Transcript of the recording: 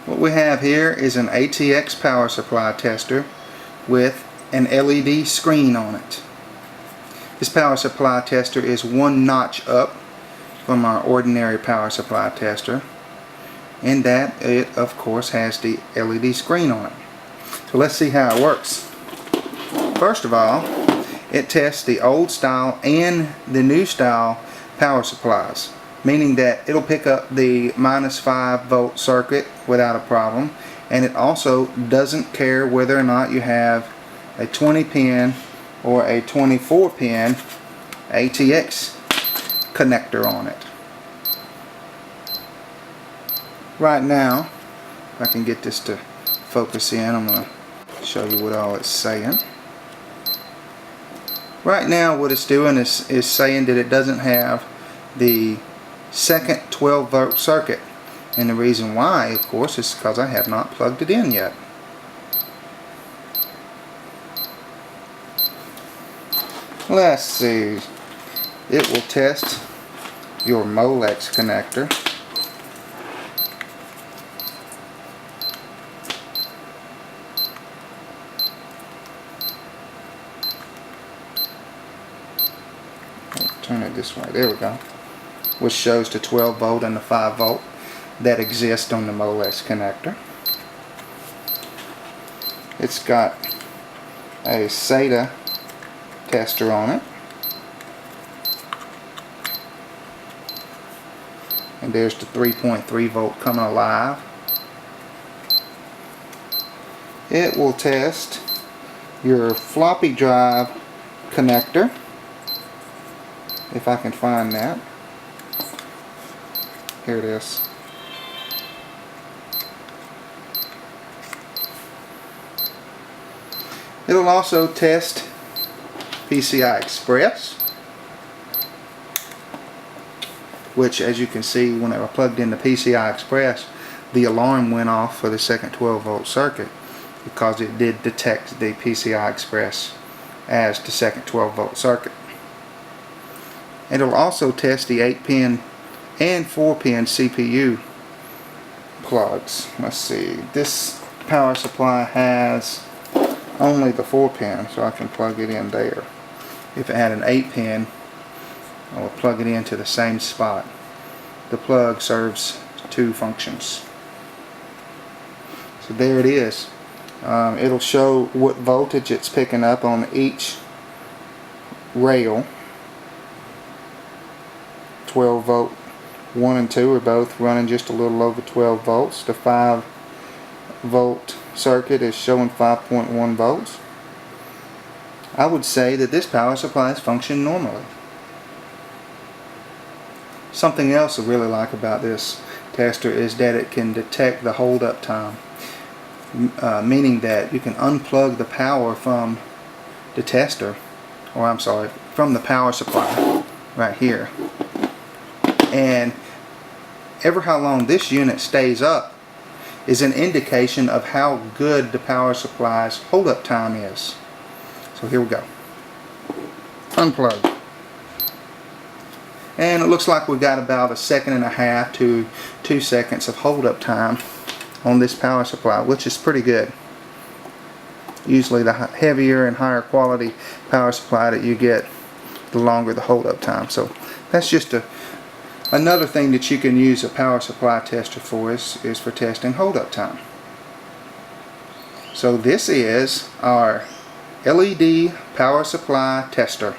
What we have here is an ATX power supply tester with an LED screen on it. This power supply tester is one notch up from our ordinary power supply tester, in that it of course has the LED screen on it. So let's see how it works. First of all, it tests the old style and the new style power supplies, meaning that it'll pick up the -5 volt circuit without a problem, and it also doesn't care whether or not you have a 20 pin or a 24 pin ATX connector on it. Right now, if I can get this to focus in, I'm going to show you what all it's saying. Right now what it's doing is saying that it doesn't have the second 12 volt circuit, and the reason why, of course, is because I have not plugged it in yet. Let's see, it will test your Molex connector. Turn it this way, there we go, which shows the 12 volt and the 5 volt that exist on the Molex connector. It's got a SATA tester on it, and there's the 3.3 volt coming alive. It will test your floppy drive connector, if I can find that. Here it is. It'll also test PCI Express, which, as you can see, whenever I plugged in the PCI Express, the alarm went off for the second 12 volt circuit because it did detect the PCI Express as the second 12 volt circuit. It'll also test the 8-pin and 4-pin CPU plugs. Let's see, this power supply has only the 4-pin, so I can plug it in there. If it had an 8-pin, I will plug it into the same spot. The plug serves two functions. So there it is. It'll show what voltage it's picking up on each rail. 12 volt 1 and 2 are both running just a little over 12 volts. The 5 volt circuit is showing 5.1 volts. I would say that this power supply is functioning normally. Something else I really like about this tester is that it can detect the hold up time, meaning that you can unplug the power from the tester, or I'm sorry, from the power supply right here, and ever how long this unit stays up is an indication of how good the power supply's hold up time is. So here we go. Unplug. And it looks like we've got about 1.5 seconds to 2 seconds of hold up time on this power supply, which is pretty good. Usually the heavier and higher quality power supply that you get, the longer the hold up time. So that's just another thing that you can use a power supply tester for is for testing hold up time. So this is our LED power supply tester.